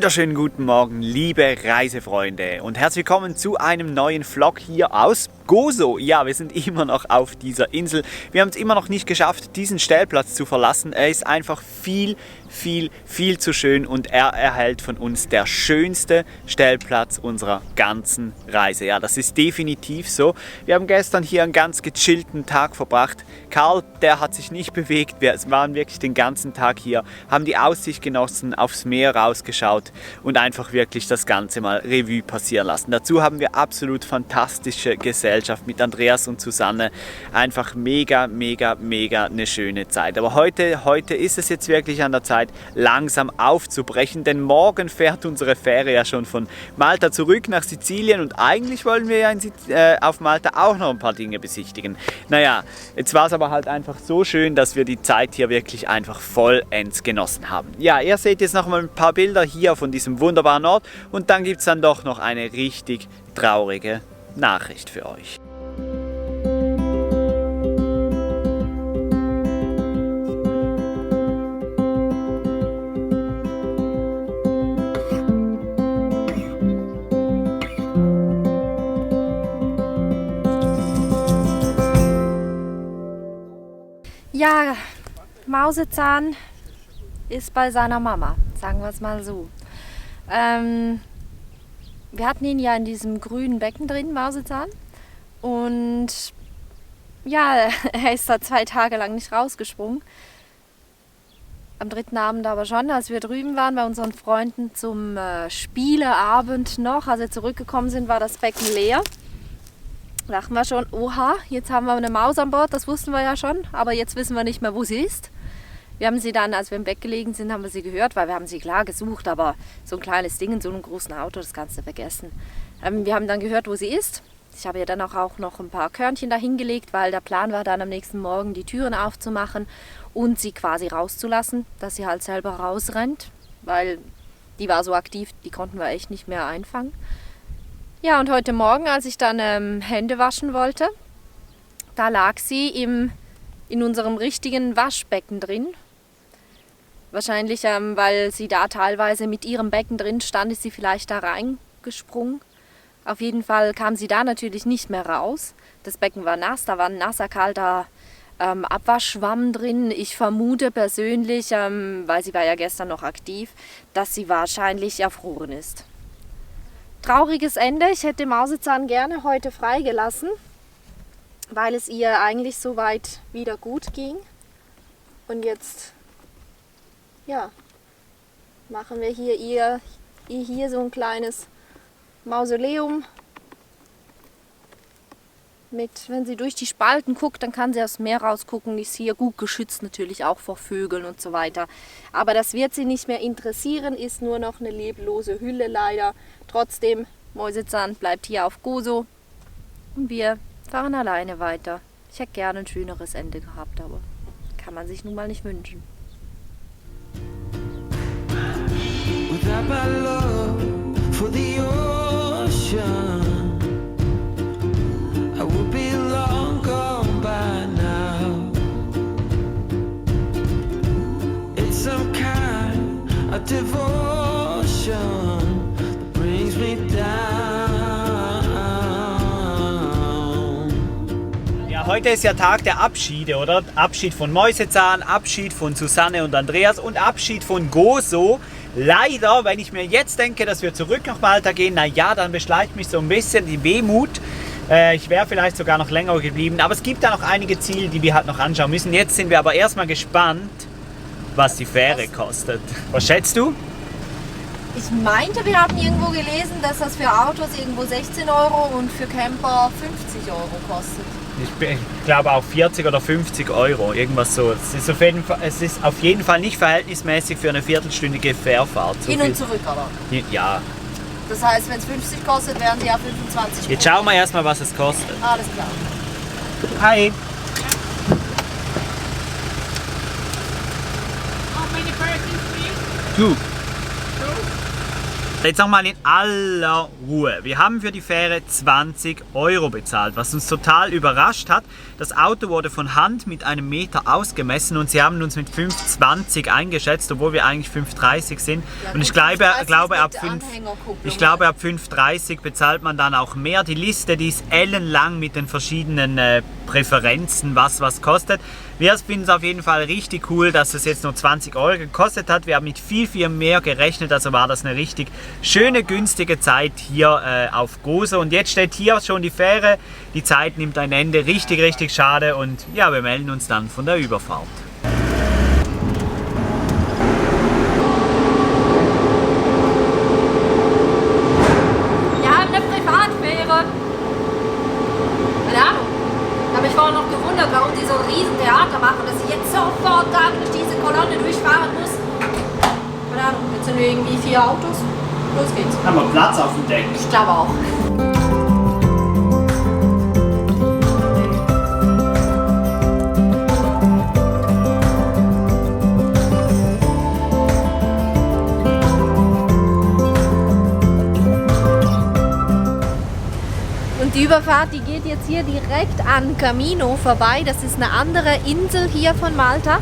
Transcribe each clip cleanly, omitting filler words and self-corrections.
Wunderschönen guten Morgen, liebe Reisefreunde, und herzlich willkommen zu einem neuen Vlog hier aus Gozo. Ja, wir sind immer noch auf dieser Insel. Wir haben es immer noch nicht geschafft, diesen Stellplatz zu verlassen. Er ist einfach viel zu schön und er erhält von uns der schönste Stellplatz unserer ganzen Reise. Ja, das ist definitiv so. Wir haben gestern hier einen ganz gechillten Tag verbracht. Karl, der hat sich nicht bewegt. Wir waren wirklich den ganzen Tag hier, haben die Aussicht genossen, aufs Meer rausgeschaut und einfach wirklich das Ganze mal Revue passieren lassen. Dazu haben wir absolut fantastische Gesellschaft mit Andreas und Susanne. Einfach mega eine schöne Zeit. Aber heute ist es jetzt wirklich an der Zeit, langsam aufzubrechen, denn morgen fährt unsere Fähre ja schon von Malta zurück nach Sizilien und eigentlich wollen wir ja auf Malta auch noch ein paar Dinge besichtigen. Naja, jetzt war es aber halt einfach so schön, dass wir die Zeit hier wirklich einfach vollends genossen haben. Ja, ihr seht jetzt noch mal ein paar Bilder hier von diesem wunderbaren Ort und dann gibt es dann doch noch eine richtig traurige Nachricht für euch. Ja, Mausezahn ist bei seiner Mama, sagen wir es mal so. Wir hatten ihn ja in diesem grünen Becken drin, Mausezahn. Und ja, er ist da 2 Tage lang nicht rausgesprungen. Am 3. Abend aber schon, als wir drüben waren bei unseren Freunden zum Spieleabend noch. Als wir zurückgekommen sind, war das Becken leer. Da dachten wir schon, oha, jetzt haben wir eine Maus an Bord, das wussten wir ja schon, aber jetzt wissen wir nicht mehr, wo sie ist. Wir haben sie dann, als wir im Bett gelegen sind, haben wir sie gehört, weil wir haben sie klar gesucht, aber so ein kleines Ding in so einem großen Auto, das kannst du vergessen. Wir haben dann gehört, wo sie ist. Ich habe ihr dann auch noch ein paar Körnchen dahingelegt, weil der Plan war dann am nächsten Morgen die Türen aufzumachen und sie quasi rauszulassen, dass sie halt selber rausrennt, weil die war so aktiv, die konnten wir echt nicht mehr einfangen. Ja, und heute Morgen, als ich dann Hände waschen wollte, da lag sie in unserem richtigen Waschbecken drin. Wahrscheinlich, weil sie da teilweise mit ihrem Becken drin stand, ist sie vielleicht da reingesprungen. Auf jeden Fall kam sie da natürlich nicht mehr raus. Das Becken war nass, da war ein nasser, kalter Abwaschschwamm drin. Ich vermute persönlich, weil sie war ja gestern noch aktiv, dass sie wahrscheinlich erfroren ist. Trauriges Ende. Ich hätte Mausezahn gerne heute freigelassen, weil es ihr eigentlich soweit wieder gut ging. Und jetzt, ja, machen wir hier so ein kleines Mausoleum. Wenn sie durch die Spalten guckt, dann kann sie aufs Meer rausgucken. Ist hier gut geschützt natürlich auch vor Vögeln und so weiter. Aber das wird sie nicht mehr interessieren, ist nur noch eine leblose Hülle leider. Trotzdem, Mäusezahn bleibt hier auf Gozo und wir fahren alleine weiter. Ich hätte gerne ein schöneres Ende gehabt, aber kann man sich nun mal nicht wünschen. Without my love for the ocean, I would be long gone by now. It's some kind of devotion that brings me down. Ja, heute ist ja Tag der Abschiede, oder? Abschied von Mäusezahn, Abschied von Susanne und Andreas und Abschied von Gozo. Leider, wenn ich mir jetzt denke, dass wir zurück nach Malta gehen, naja, dann beschleicht mich so ein bisschen die Wehmut. Ich wäre vielleicht sogar noch länger geblieben, aber es gibt da noch einige Ziele, die wir halt noch anschauen müssen. Jetzt sind wir aber erstmal gespannt, was die Fähre kostet. Was schätzt du? Ich meinte, wir haben irgendwo gelesen, dass das für Autos irgendwo 16 € und für Camper 50 € kostet. Ich glaube auch 40 oder 50 €, irgendwas so. Es ist auf jeden Fall nicht verhältnismäßig für eine viertelstündige Fährfahrt. So Hin und zurück aber. Ja. Das heißt, wenn es 50 kostet, wären sie ja 25 €. Jetzt schauen wir erstmal, was es kostet. Alles klar. Hi. How many persons, please? 2. Jetzt nochmal in aller Ruhe. Wir haben für die Fähre 20 € bezahlt, was uns total überrascht hat. Das Auto wurde von Hand mit einem Meter ausgemessen und sie haben uns mit 5,20 eingeschätzt, obwohl wir eigentlich 5,30 sind. Ja, und ich glaube ab 5,30 bezahlt man dann auch mehr. Die Liste, die ist ellenlang mit den verschiedenen Präferenzen, was kostet. Wir finden es auf jeden Fall richtig cool, dass es jetzt nur 20 € gekostet hat. Wir haben mit viel mehr gerechnet, also war das eine richtig schöne, günstige Zeit hier auf Gozo. Und jetzt steht hier schon die Fähre. Die Zeit nimmt ein Ende, richtig schade. Und ja, wir melden uns dann von der Überfahrt. Wir haben eine Privatfähre. Keine Ahnung. Ich habe mich vorhin noch gewundert, warum die so ein riesen Theater machen, dass ich jetzt sofort da durch diese Kolonne durchfahren muss. Keine Ahnung, jetzt sind wir irgendwie 4 Autos. Los geht's. Haben wir Platz auf dem Deck? Ich glaube auch. Und die Überfahrt, die geht jetzt hier direkt an Camino vorbei. Das ist eine andere Insel hier von Malta.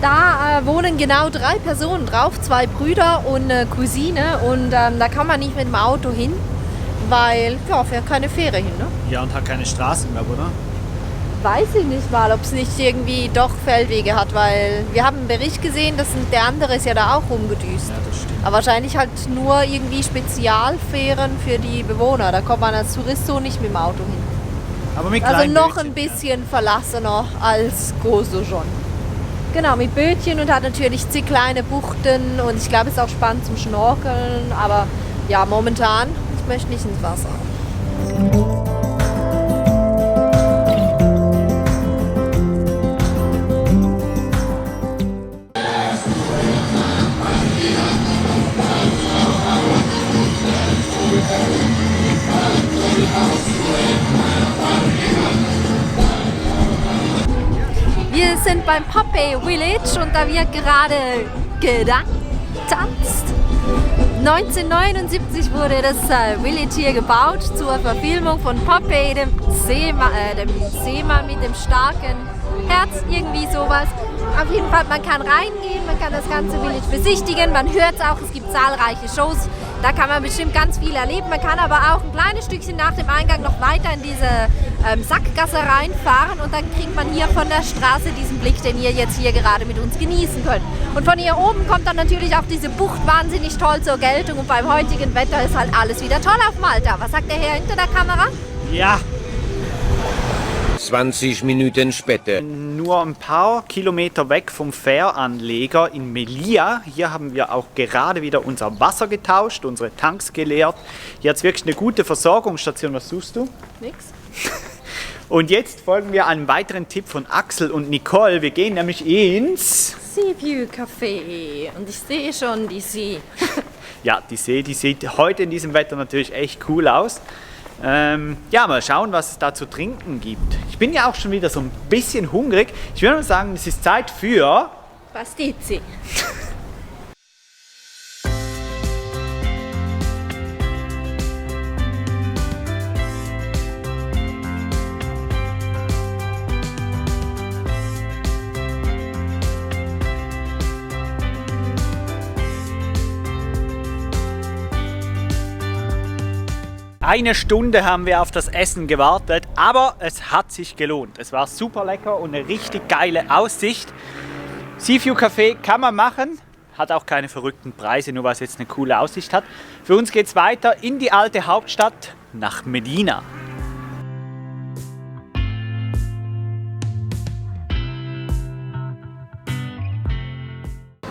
Da wohnen genau 3 Personen drauf, 2 Brüder und eine Cousine. Und da kann man nicht mit dem Auto hin, weil ja, fährt keine Fähre hin. Ne? Ja, und hat keine Straßen mehr, oder? Weiß ich nicht mal, ob es nicht irgendwie doch Feldwege hat, weil wir haben einen Bericht gesehen, der andere ist ja da auch rumgedüst. Ja, das stimmt. Aber wahrscheinlich halt nur irgendwie Spezialfähren für die Bewohner. Da kommt man als Tourist so nicht mit dem Auto hin. Aber mit Also kleinen noch Bötchen, ein bisschen verlassener als Gozo schon. Genau, mit Bötchen und hat natürlich zig kleine Buchten und ich glaube, es ist auch spannend zum Schnorkeln. Aber ja, momentan, ich möchte nicht ins Wasser. Wir sind beim Poppy Village und da wird gerade getanzt. 1979 wurde das Village hier gebaut zur Verfilmung von Poppy, dem Seemann mit dem starken Herz, irgendwie sowas. Auf jeden Fall, man kann reingehen, man kann das ganze Village besichtigen, man hört es auch, es gibt zahlreiche Shows, da kann man bestimmt ganz viel erleben. Man kann aber auch ein kleines Stückchen nach dem Eingang noch weiter in diese Sackgasse reinfahren und dann kriegt man hier von der Straße diesen Blick, den ihr jetzt hier gerade mit uns genießen könnt. Und von hier oben kommt dann natürlich auch diese Bucht wahnsinnig toll zur Geltung und beim heutigen Wetter ist halt alles wieder toll auf Malta. Was sagt der Herr hinter der Kamera? Ja, 20 Minuten später. nur ein paar Kilometer weg vom Fähranleger in Melilla. Hier haben wir auch gerade wieder unser Wasser getauscht, unsere Tanks geleert. Hier hat es wirklich eine gute Versorgungsstation. Was suchst du? Nix. Und jetzt folgen wir einem weiteren Tipp von Axel und Nicole. Wir gehen nämlich ins... Seaview Café und ich sehe schon die See. Ja, die See, die sieht heute in diesem Wetter natürlich echt cool aus. Ja, mal schauen, was es da zu trinken gibt. Ich bin ja auch schon wieder so ein bisschen hungrig. Ich würde mal sagen, es ist Zeit für... Pastizi. Eine Stunde haben wir auf das Essen gewartet, aber es hat sich gelohnt. Es war super lecker und eine richtig geile Aussicht. Seaview Café kann man machen, hat auch keine verrückten Preise, nur weil es jetzt eine coole Aussicht hat. Für uns geht es weiter in die alte Hauptstadt nach Medina.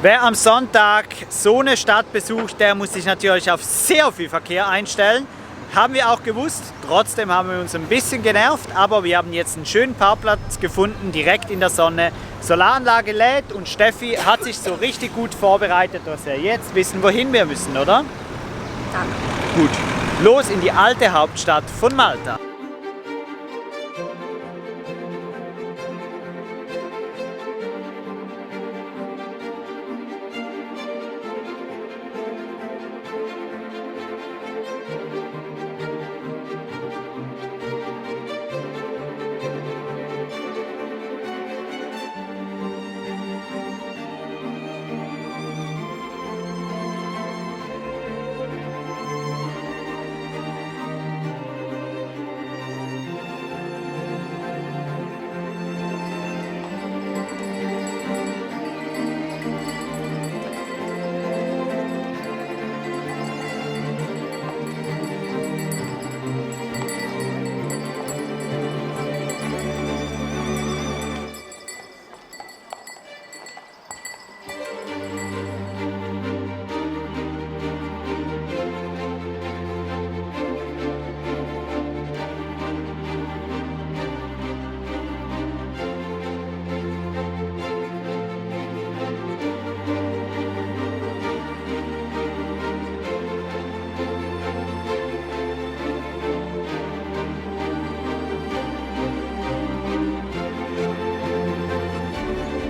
Wer am Sonntag so eine Stadt besucht, der muss sich natürlich auf sehr viel Verkehr einstellen. Haben wir auch gewusst, trotzdem haben wir uns ein bisschen genervt, aber wir haben jetzt einen schönen Parkplatz gefunden, direkt in der Sonne. Solaranlage lädt und Steffi hat sich so richtig gut vorbereitet, dass wir jetzt wissen, wohin wir müssen, oder? Dann. Gut, los in die alte Hauptstadt von Malta.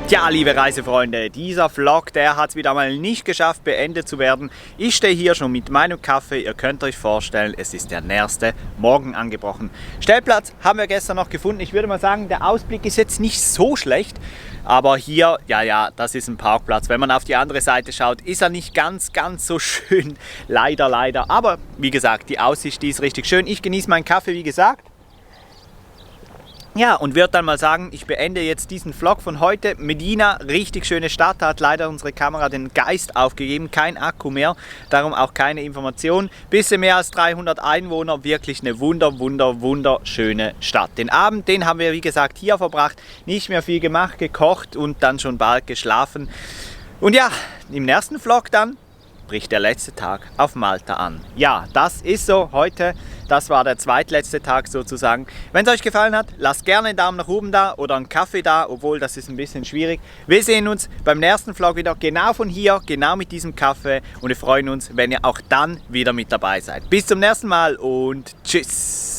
Tja, liebe Reisefreunde, dieser Vlog, der hat es wieder mal nicht geschafft, beendet zu werden. Ich stehe hier schon mit meinem Kaffee. Ihr könnt euch vorstellen, es ist der nächste Morgen angebrochen. Stellplatz haben wir gestern noch gefunden. Ich würde mal sagen, der Ausblick ist jetzt nicht so schlecht. Aber hier, ja, das ist ein Parkplatz. Wenn man auf die andere Seite schaut, ist er nicht ganz so schön. Leider. Aber wie gesagt, die Aussicht, die ist richtig schön. Ich genieße meinen Kaffee, wie gesagt. Ja, und würde dann mal sagen, ich beende jetzt diesen Vlog von heute. Medina, richtig schöne Stadt, hat leider unsere Kamera den Geist aufgegeben, kein Akku mehr, darum auch keine Information. Bisschen mehr als 300 Einwohner, wirklich eine wunderschöne Stadt. Den Abend, den haben wir wie gesagt hier verbracht, nicht mehr viel gemacht, gekocht und dann schon bald geschlafen. Und ja, im nächsten Vlog dann bricht der letzte Tag auf Malta an. Ja, das ist so heute. Das war der zweitletzte Tag sozusagen. Wenn es euch gefallen hat, lasst gerne einen Daumen nach oben da oder einen Kaffee da, obwohl das ist ein bisschen schwierig. Wir sehen uns beim nächsten Vlog wieder, genau von hier, genau mit diesem Kaffee und wir freuen uns, wenn ihr auch dann wieder mit dabei seid. Bis zum nächsten Mal und tschüss!